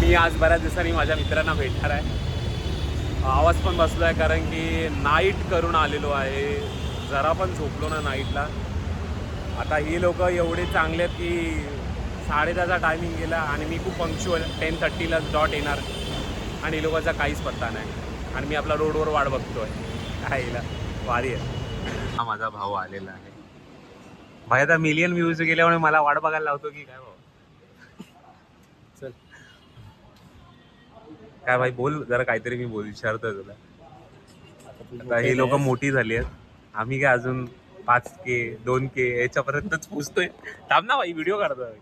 मी आज बऱ्याच दिवसांनी माझ्या मित्रांना भेटणार आहे. आवाज पण बसलो आहे कारण की नाईट करून आलेलो आहे. जरा पण झोपलो ना नाईटला. आता ही लोक एवढे चांगले आहेत की 10:30चा टायमिंग गेला आणि मी खूप पंक्च्युअल 10:30ला डॉट येणार आणि लोकांचा काहीच पत्ता नाही आणि मी आपला रोडवर वाट बघतोय. काहीला वारी आहे. हा माझा भाऊ आलेला आहे. भाई आता मिलियन व्ह्यूज गेल्यामुळे मला वाट बघायला लावतो की काय भाऊ. चल काय भाई बोल जरा काहीतरी. मी विचारतोय तुला. आता ही लोक मोठी झाली आहेत. आम्ही काय अजून 5K 2K याच्यापर्यंतच पोचतोय. थांब ना भाई व्हिडिओ काढतोय.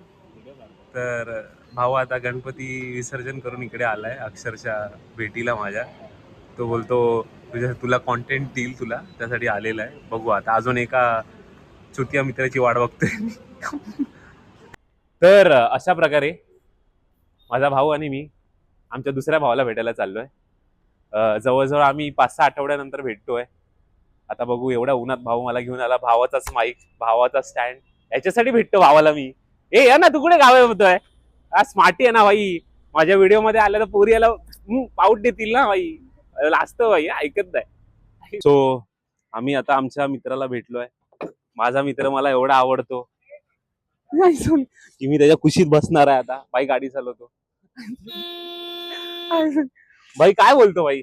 तर भाऊ आता गणपती विसर्जन करून इकडे आलाय अक्षरशः भेटीला माझ्या. तो बोलतो तुला कॉन्टेंट देईल तुला त्यासाठी आलेला आहे. बघू आता अजून एका चुतिया मित्राची वाट बघतोय. तर अशा प्रकारे माझा भाऊ आणि मी आमच्या दुसऱ्या भावाला भेटायला चाललोय. जवळजवळ आम्ही 5-6 आठवड्यानंतर भेटतोय. आता बघू एवढ्या उन्हात भाऊ मला घेऊन आला. भावाचाच माईक भावाचा स्टँड याच्यासाठी भेटतो भावाला मी. ए या ना तू कुठे गावे होतोय. स्मार्टी आहे ना भाई. माझ्या व्हिडिओ मध्ये आल्या तर पोरी याला पाऊट देतील ना भाई. लाजतो भाई ऐकत नाही. सो आम्ही आता आमच्या मित्राला भेटलोय. माझा मित्र मला एवढा आवडतो की मी त्याच्या कुशीत बसणार आहे आता. बाई गाडी चालवतो. भाई काय बोलतो भाई.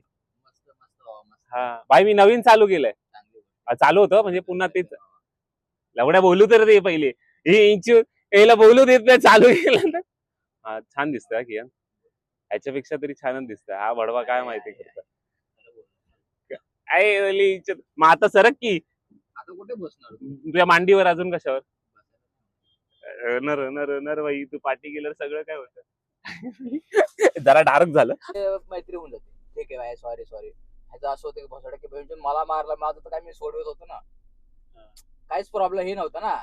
हा भाई मी नवीन चालू केलंय. चालू होतं म्हणजे पुन्हा तेच एवढ्या बोलू तर दे पहिले. हे इंचू याला बोलू देत नाही चालू केलं ना. हा छान दिसतोय की याच्यापेक्षा तरी छानच दिसतोय. हा बडवा काय माहिती करतो. मग आता सरक की आता कुठे बसणार तुझ्या मांडीवर अजून कशावर. रनर भाई तू पार्टी केल्यावर सगळं काय होतं. जरा डार्क झालं. मैत्री होऊन जाते. ठीक आहे बाय सॉरी ह्याचं असं होतं की भोसडा की बहिण मला मारला माझं तर काय मी सोडवत होतो ना. काहीच प्रॉब्लेम हे नव्हता ना.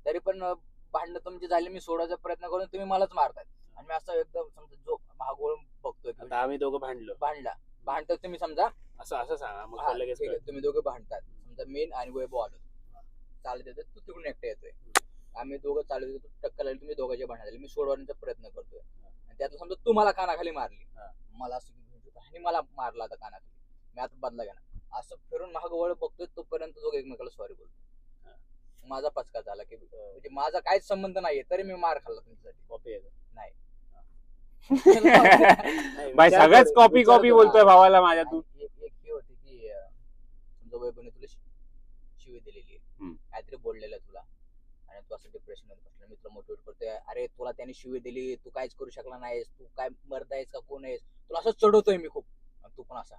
तरी पण भांडणं तुमची झाली मी सोडायचा प्रयत्न करून तुम्ही मलाच मारताय आणि मी असं एकदम समजा जो महागोळ बघतोय. आम्ही दोघं भांडतात तुम्ही समजा असं सांगा मग लगेच ठीक आहे. तुम्ही दोघं भांडतात समजा मेन आणि वैभव आलो चालत येतात तू तिकडून एकटा येतोय. आम्ही दोघं चालत येतो टक्कर लागली तुम्ही दोघांचे भांडण झाले मी सोडवण्याचा प्रयत्न करतोय आणि त्यातलं समजा तू मला कानाखाली मारली मला असं आणि मला मारला आता कानाखाली मी आता बदला घेणार असं फिरून महाग वळ बघतोय तोपर्यंत दोघं एकमेकाला सॉरी बोलतो. माझा पचका झाला की म्हणजे माझा काहीच संबंध नाहीये तरी मी मार खाल्ला तुमच्यासाठी. नाही बाई सगळ्याच कॉपी बोलतोय भावाला माझ्या. तू एक हे होती की समजा वैभवने तुला शिवी दिलेली आहे काहीतरी बोललेलं तुला आणि तू असं डिप्रेशन मध्ये बसला. मी तुला मोटिवेट करतोय अरे तुला त्याने शिवी दिली तू काहीच करू शकला नाहीस तू काय मर्द आहेस का कोण आहेस तुला असं चढवतोय मी खूप. तू पण असा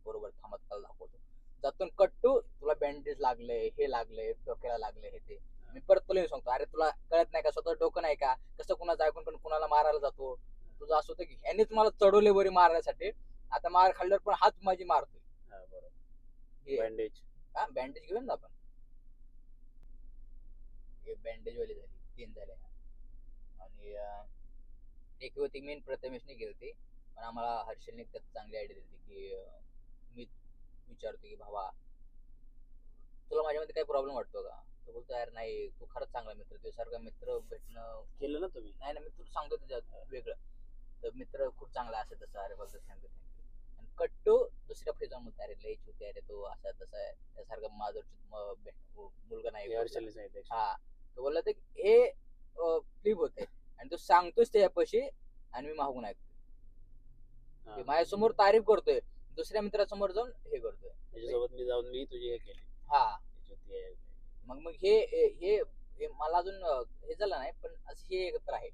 बरोबर थांबत त्याला दाखवतो जातून कट्टू तुला बँडेज लागलंय हे लागलंय डोक्याला लागलंय हे ते. मी परत तुला सांगतो अरे तुला कळत नाही का स्वतः डोकं नाही का कसं कुणाचं ऐकून पण कुणाला मारायला जातो. तुझं असं होतं की ह्यानेच मला चढवले बरी मारण्यासाठी आता मार खाल्ल्यावर पण हात माझी मारतोय. बँडेज घेऊन ना आपण बँडेज वाली झाली 3 झाले आणि एक होती मेन प्रथमेशने गेलती पण आम्हाला हर्षलने त्यात चांगली आयडिया दिली की मी विचारतो की भावा तुला माझ्यामध्ये काही प्रॉब्लेम वाटतो का. तो बोलतो यार नाही तू खरंच चांगला मित्र तुझ्यासारखा मित्र भेटणं केलं ना तुम्ही. नाही ना मी तुला सांगतो त्याच्यात वेगळं तर मित्र खूप चांगला असेल तसं अरे बघ थँक्यू आणि कट्टू दुसऱ्या फ्रीज म्हणतो अरे लई होते अरे तो असा तसा आहे त्यासारखा माझा मुलगा नाही. हा तो बोलला तर हे फ्लिप होते आणि तो सांगतोच त्याच्यापाशी आणि मी मागून ऐकतोय माझ्यासमोर तारीफ करतोय दुसऱ्या मित्रासमोर जाऊन हे करतोय त्याच्यासोबत मी जाऊन मी तुझी हे केली. हा मग हे मला अजून हे झालं नाही पण असं हे एकत्र आहे.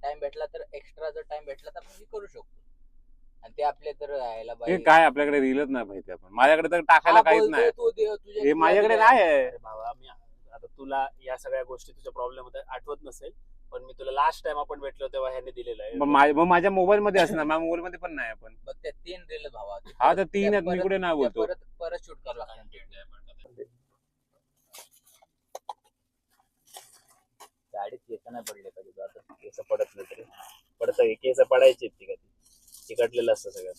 टाइम भेटला तर एक्स्ट्रा जर टाइम भेटला तर आपण करू शकतो आणि ते आपले तर यायला हे काय आपल्याकडे रीलच नाही माहिती. आपण माझ्याकडे तर टाकायला काहीच नाही. हे माझ्याकडे नाही आहे. भावा मी आता तुला या सगळ्या गोष्टी तुझ्या प्रॉब्लेम होता आठवत नसेल पण मी तुला लास्ट टाइम आपण भेटलो तेव्हा ह्याने दिलेलं आहे. मग माझ्या मोबाईल मध्ये असणार. माझ्या मोबाईल मध्ये पण नाही. आपण बघ त्या 3 रील भावा हा तर 3 आहेत. मी कुठे नाही बोलतो. परत शूट करावं लागतं. गाडीत केस नाही पडले कधी आता केस पडत नाही तरी पडत केस पडायचे चिकटलेलं असतं सगळं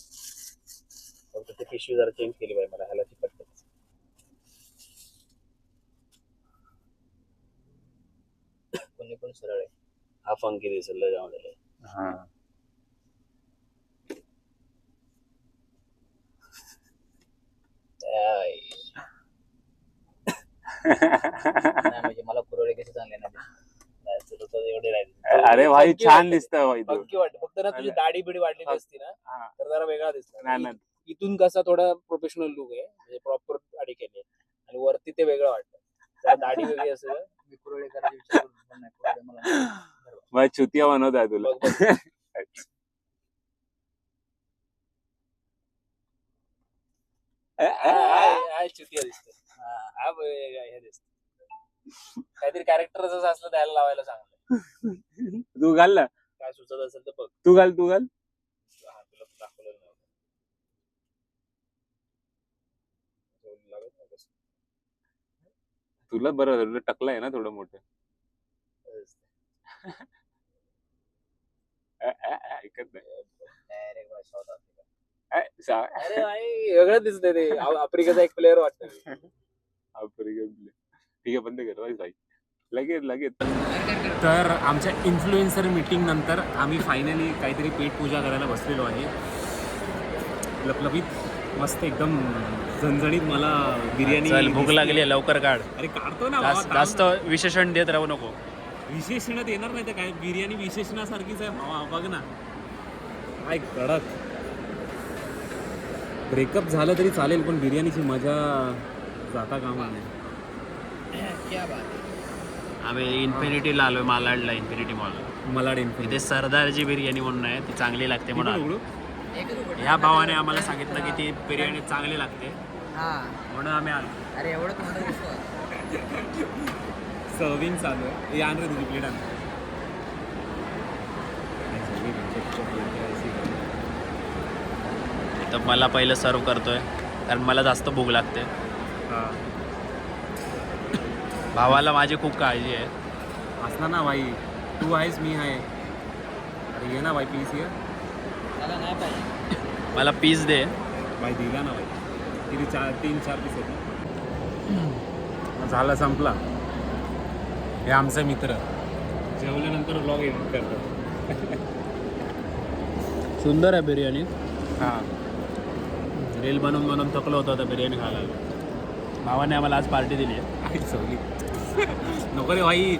फक्त ते पिशवी जरा चेंज केली पाहिजे मला ह्याला चिकटत कोणी पण सरळ आहे हा फंकी दिसेल जाऊन. नाही म्हणजे मला कुरवडे कसे चांगले नाही तुला तर एवढे राहिले. अरे भाई funky छान वाटतं. दिसतं भाई तू. Funky वाटतं. फक्त ना तुझी दाढी बिडी वाढलेली असती ना हा. तर जरा वेगळा दिसला. नाही, नाही. इथून कसा थोडा प्रोफेशनल लुक आहे म्हणजे प्रॉपर दाढी केली आणि वरती ते वेगळं वाटतं. जरा दाढी वेगळी असेल मी कुरवडे करायचे विचार करत पण नाही. कुरवडे मला नाही. मग चुतिया बनवत आहे तुला. बघ बघ. हाय चुतिया दिसते. हा हे दिसत काहीतरी कॅरेक्टर जसं असलं द्यायला लावायला चांगलं. तू घाल ना. काय सुचत असेल तर बघ. तू घाल. हा, तुला दाखवलं नाही. लागत नाही कसं. तुला बरं तुला टकलं आहे ना थोडं मोठं. ऐकत नाही. Direct भाई South Africa. अरे भाई वेगळं दिसतंय ते आफ्रिकेचा एक प्लेअर वाटतं. ठीक आहे बंद कर भाई लगेच. तर आमच्या इन्फ्लुएन्सर मीटिंग नंतर आम्ही फायनली काहीतरी पेट पूजा करायला बसलेलो आहे. लपलपीत मस्त एकदम झणझणीत. मला बिर्याणी चल भूक दिसते. लागली आहे लवकर काढ. अरे काढतो ना बाबा, जास्त विशेषण देत राहू नको. विशेषण देणार नाही तर काय बिर्याणी विशेषणासारखीच आहे भावा. बघ ना काय कडक. ब्रेकअप झालं तरी चालेल पण बिर्याणीची मजा जाता कामा नाही. क्या बात है. आम्ही इन्फिनिटीला आलोय मालाडला. इन्फिनिटी मॉल मला इथे सरदारची बिर्याणी म्हणून आहे ती चांगली लागते म्हणून आलो. एकच रुपये. ह्या भावाने आम्हाला सांगितलं की ती बिर्याणी चांगली लागते हा म्हणून आम्ही आलो. अरे एवढं तुम्हाला दिसतो. सर्विंग चालू आहे. हे आण रे तुझी प्लेट आण. तर मला पहिलं सर्व करतोय कारण मला जास्त भूक लागते. भावाला माझी खूप काळजी आहे. असला ना भाई तू आहेस मी आहे. अरे ये ना भाई पीस ये. त्याला नाही पाहिजे. मला पीस दे. भाई दिला ना भाई. किती 3-4 पीस होते. झाला संपला. हे आमचे मित्र जेवल्यानंतर व्लॉग एडिट करतात. सुंदर आहे बिर्याणी. हां रील बनवून थकलो होतो आता बिर्याणी खायला आलो. भावाने आम्हाला आज पार्टी दिली आहे. नको रे भाई